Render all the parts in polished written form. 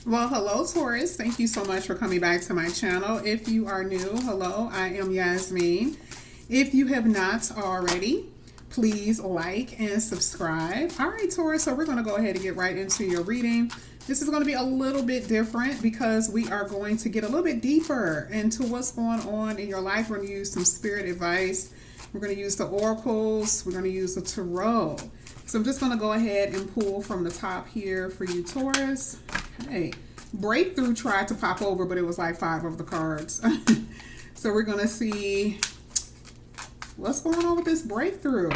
Well, hello, Taurus. Thank you so much for coming back to my channel. If you are new, hello, I am Yasmin. If you have not already, please like and subscribe. All right, Taurus, so we're going to go ahead and get right into your reading. This is going to be a little bit different because we are going to get a little bit deeper into what's going on in your life. We're going to use some spirit advice. We're going to use the oracles. We're going to use the tarot. So I'm just going to go ahead and pull from the top here for you, Taurus. Okay. Breakthrough tried to pop over, but it was like 5 of the cards. So we're going to see what's going on with this breakthrough.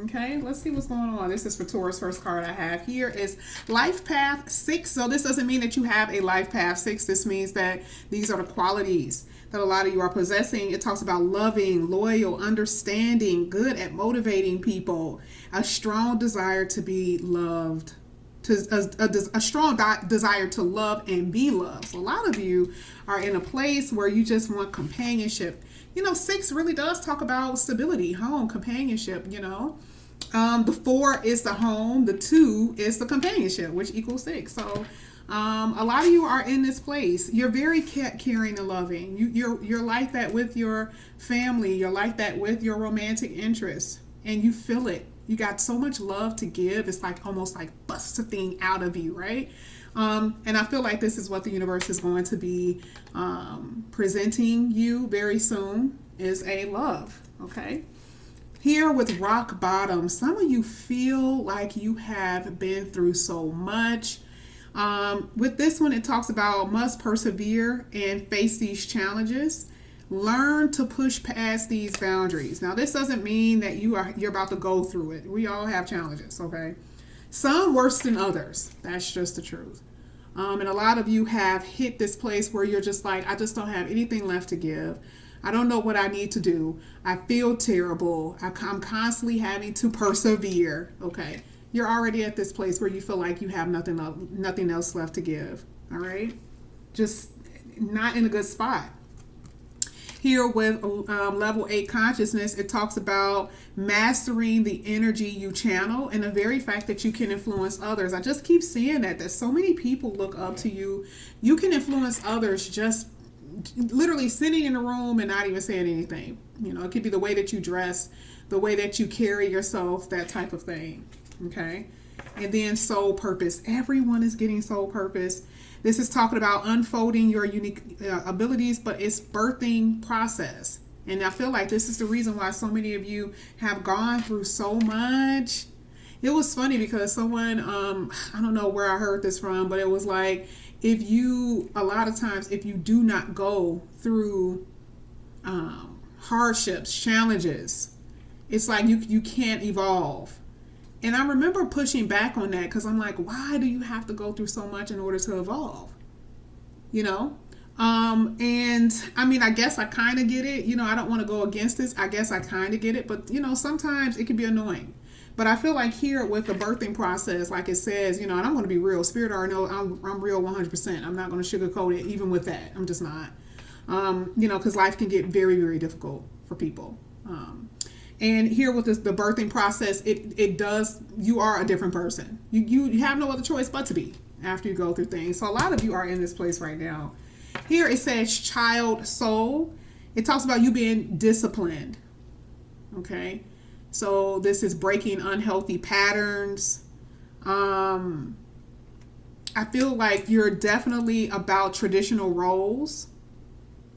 Okay, let's see what's going on. This is for Taurus. First card I have here is Life Path 6. So this doesn't mean that you have a Life Path 6. This means that these are the qualities that a lot of you are possessing. It talks about loving, loyal, understanding, good at motivating people, a strong desire to be loved, a strong desire to love and be loved. So a lot of you are in a place where you just want companionship. You know, 6 really does talk about stability, home, companionship, you know. The 4 is the home, the 2 is the companionship, which equals 6. So a lot of you are in this place. You're very caring and loving. You're like that with your family. You're like that with your romantic interests, and you feel it. You got so much love to give. It's like almost like busts a thing out of you, right? And I feel like this is what the universe is going to be presenting you very soon is a love, okay? Here with rock bottom, some of you feel like you have been through so much. With this one, it talks about must persevere and face these challenges. Learn to push past these boundaries. Now, this doesn't mean that you're about to go through it. We all have challenges, okay? Some worse than others. That's just the truth. And a lot of you have hit this place where you're just like, I just don't have anything left to give. I don't know what I need to do. I feel terrible. I'm constantly having to persevere. Okay. You're already at this place where you feel like you have nothing else left to give. All right. Just not in a good spot. Here with level 8 consciousness, it talks about mastering the energy you channel and the very fact that you can influence others. I just keep seeing that so many people look up to you. You can influence others just literally sitting in a room and not even saying anything. You know, it could be the way that you dress, the way that you carry yourself, that type of thing. Okay. And then soul purpose. Everyone is getting soul purpose. This is talking about unfolding your unique abilities, but it's birthing process. And I feel like this is the reason why so many of you have gone through so much. It was funny because someone, I don't know where I heard this from, but it was like, a lot of times, if you do not go through hardships, challenges, it's like you can't evolve. And I remember pushing back on that because I'm like, why do you have to go through so much in order to evolve? You know? And I mean, I guess I kind of get it. You know, I don't want to go against this. I guess I kind of get it. But, you know, sometimes it can be annoying. But I feel like here with the birthing process, like it says, you know, and I'm going to be real. Spirit already know I'm real 100%. I'm not going to sugarcoat it even with that. I'm just not. You know, because life can get very, very difficult for people. And here with the birthing process, it does, you are a different person. You have no other choice but to be after you go through things. So a lot of you are in this place right now. Here it says child soul. It talks about you being disciplined. Okay. So this is breaking unhealthy patterns. I feel like you're definitely about traditional roles.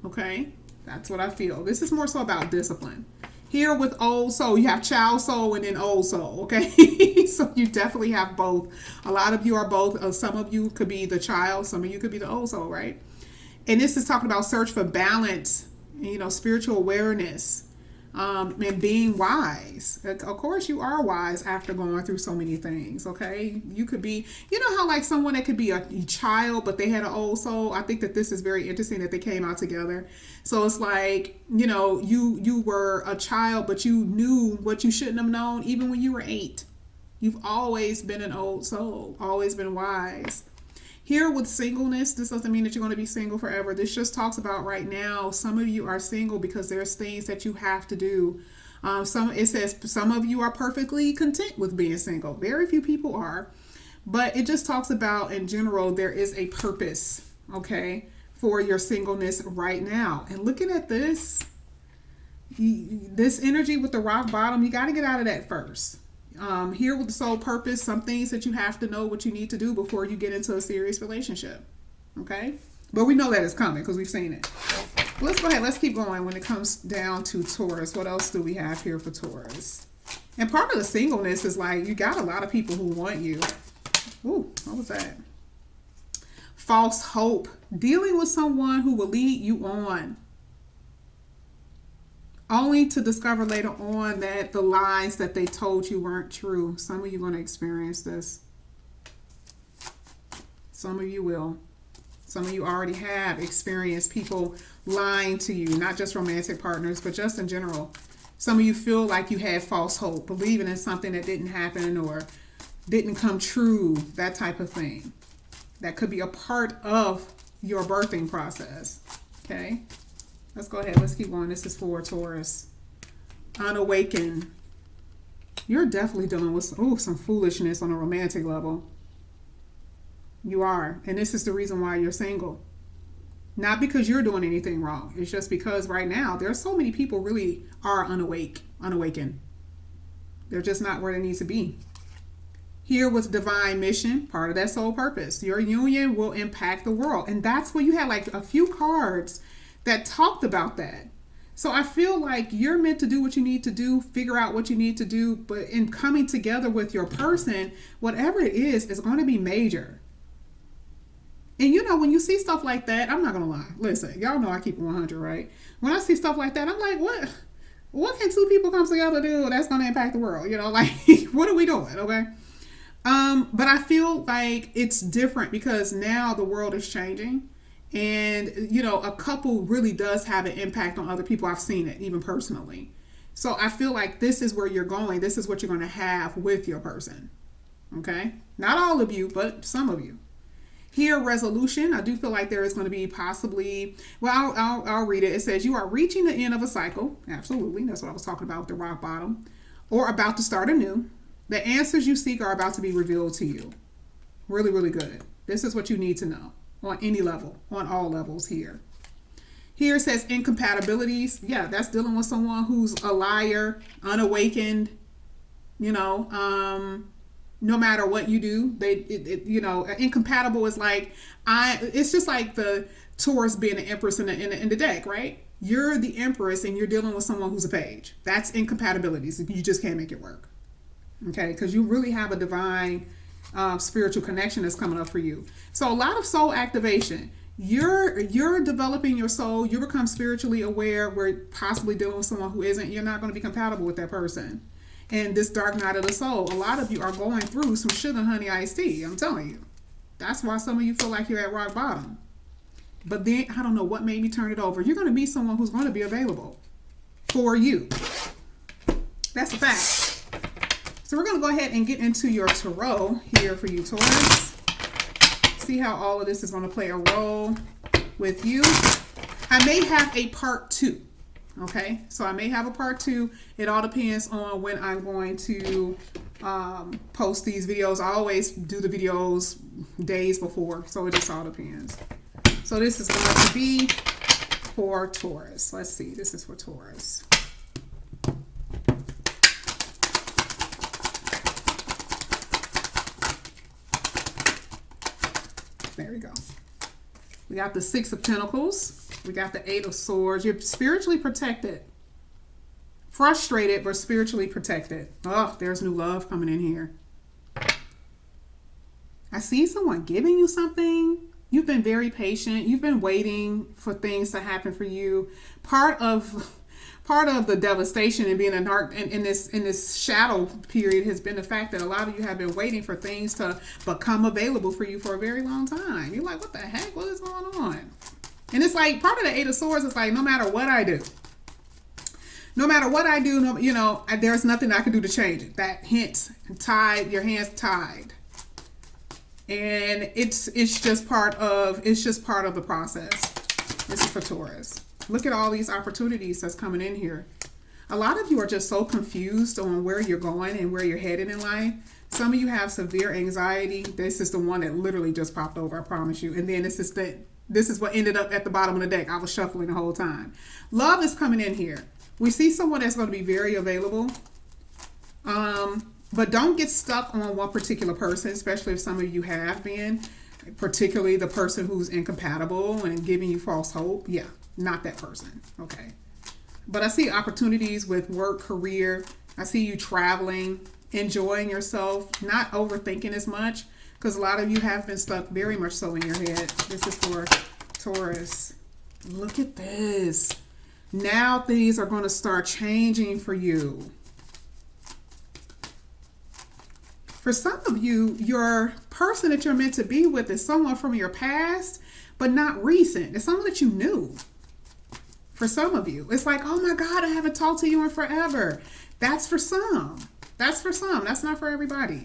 Okay. That's what I feel. This is more so about discipline. Here with old soul, you have child soul and then old soul, okay? So you definitely have both. A lot of you are both. Some of you could be the child. Some of you could be the old soul, right? And this is talking about search for balance, you know, spiritual awareness, and being wise. Of course, you are wise after going through so many things, okay? You could be, you know how like someone that could be a child, but they had an old soul. I think that this is very interesting that they came out together. So it's like, you know, you were a child, but you knew what you shouldn't have known even when you were 8. You've always been an old soul, always been wise. Here with singleness, this doesn't mean that you're going to be single forever. This just talks about right now, some of you are single because there's things that you have to do. It says some of you are perfectly content with being single. Very few people are. But it just talks about, in general, there is a purpose, okay, for your singleness right now. And looking at this, this energy with the rock bottom, you got to get out of that first. Here with the soul purpose, some things that you have to know what you need to do before you get into a serious relationship, okay? But we know that it's coming because we've seen it. Let's go ahead. Let's keep going when it comes down to Taurus. What else do we have here for Taurus? And part of the singleness is like you got a lot of people who want you. Ooh, what was that? False hope. Dealing with someone who will lead you on, only to discover later on that the lies that they told you weren't true. Some of you are going to experience this. Some of you will. Some of you already have experienced people lying to you, not just romantic partners, but just in general. Some of you feel like you had false hope, believing in something that didn't happen or didn't come true, that type of thing. That could be a part of your birthing process. Okay? Let's go ahead. Let's keep going. This is for Taurus. Unawakened. You're definitely dealing with some foolishness on a romantic level. You are. And this is the reason why you're single. Not because you're doing anything wrong. It's just because right now there are so many people really are unawakened. They're just not where they need to be. Here was divine mission, part of that soul purpose. Your union will impact the world. And that's where you had like a few cards that talked about that. So I feel like you're meant to do what you need to do, figure out what you need to do, but in coming together with your person, whatever it is going to be major. And you know, when you see stuff like that, I'm not going to lie. Listen, y'all know I keep it 100, right? When I see stuff like that, I'm like, what can two people come together do that's going to impact the world? You know, like, what are we doing? Okay. But I feel like it's different because now the world is changing. And, you know, a couple really does have an impact on other people. I've seen it, even personally. So I feel like this is where you're going. This is what you're going to have with your person. Okay? Not all of you, but some of you. Here, resolution. I do feel like there is going to be possibly, well, I'll read it. It says, you are reaching the end of a cycle. Absolutely. That's what I was talking about with the rock bottom. Or about to start anew. The answers you seek are about to be revealed to you. Really, really good. This is what you need to know. On any level, on all levels here. Here it says incompatibilities. Yeah, that's dealing with someone who's a liar, unawakened, you know, no matter what you do, you know, incompatible is like, it's just like the Taurus being an empress in the deck, right? You're the empress and you're dealing with someone who's a page. That's incompatibilities. You just can't make it work. Okay, because you really have a divine spiritual connection that's coming up for you. So a lot of soul activation. You're developing your soul. You become spiritually aware. We're possibly dealing with someone who isn't. You're not going to be compatible with that person. And this dark night of the soul, a lot of you are going through some sugar honey iced tea. I'm telling you. That's why some of you feel like you're at rock bottom. But then, I don't know what made me turn it over. You're going to be someone who's going to be available for you. That's a fact. So we're going to go ahead and get into your tarot here for you, Taurus. See how all of this is going to play a role with you. I may have a part 2. Okay, so I may have a part 2. It all depends on when I'm going to post these videos. I always do the videos days before, so it just all depends. So this is going to be for Taurus. Let's see, this is for Taurus. There we go. We got the 6 of Pentacles. We got the 8 of Swords. You're spiritually protected. Frustrated, but spiritually protected. Oh, there's new love coming in here. I see someone giving you something. You've been very patient. You've been waiting for things to happen for you. Part of the devastation and being in this shadow period has been the fact that a lot of you have been waiting for things to become available for you for a very long time. You're like, what the heck? What is going on? And it's like part of the 8 of Swords is like, no matter what I do, you know, there's nothing I can do to change it. That hint, tied, your hands tied. And it's just part of the process. This is for Taurus. Look at all these opportunities that's coming in here. A lot of you are just so confused on where you're going and where you're headed in life. Some of you have severe anxiety. This is the one that literally just popped over, I promise you. And then this is what ended up at the bottom of the deck. I was shuffling the whole time. Love is coming in here. We see someone that's going to be very available. But don't get stuck on one particular person, especially if some of you have been, particularly the person who's incompatible and giving you false hope. Yeah, not that person. Okay. But I see opportunities with work, career. I see you traveling, enjoying yourself, not overthinking as much, because a lot of you have been stuck very much so in your head. This is for Taurus. Look at this. Now things are going to start changing for you. For some of you, your person that you're meant to be with is someone from your past, but not recent. It's someone that you knew. For some of you, it's like, oh my God, I haven't talked to you in forever. That's for some. That's for some. That's not for everybody.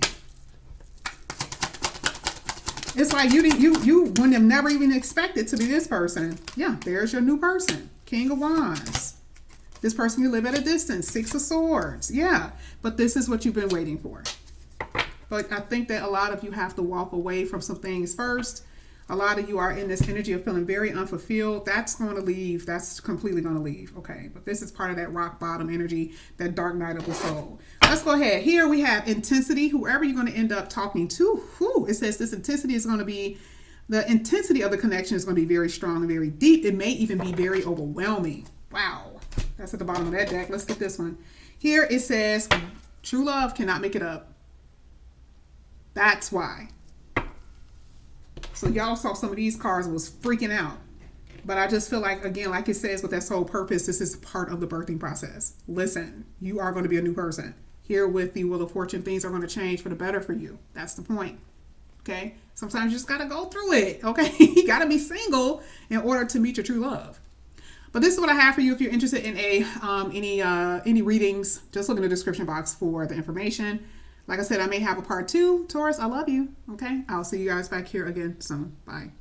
It's like you wouldn't have never even expected to be this person. Yeah, there's your new person. King of Wands. This person you live at a distance. Six of Swords. Yeah, but this is what you've been waiting for. But I think that a lot of you have to walk away from some things first. A lot of you are in this energy of feeling very unfulfilled. That's going to leave. That's completely going to leave. Okay. But this is part of that rock bottom energy, that dark night of the soul. Let's go ahead. Here we have intensity. Whoever you're going to end up talking to, it says this intensity is going to be, the intensity of the connection is going to be very strong and very deep. It may even be very overwhelming. Wow. That's at the bottom of that deck. Let's get this one. Here it says, true love cannot make it up. That's why. So y'all saw some of these cards and was freaking out. But I just feel like, again, like it says with that soul purpose, this is part of the birthing process. Listen, you are going to be a new person. Here with the Wheel of Fortune, things are going to change for the better for you. That's the point. Okay? Sometimes you just got to go through it. Okay? You got to be single in order to meet your true love. But this is what I have for you. If you're interested in any readings, just look in the description box for the information. Like I said, I may have a part 2. Taurus, I love you. Okay? I'll see you guys back here again soon. Bye.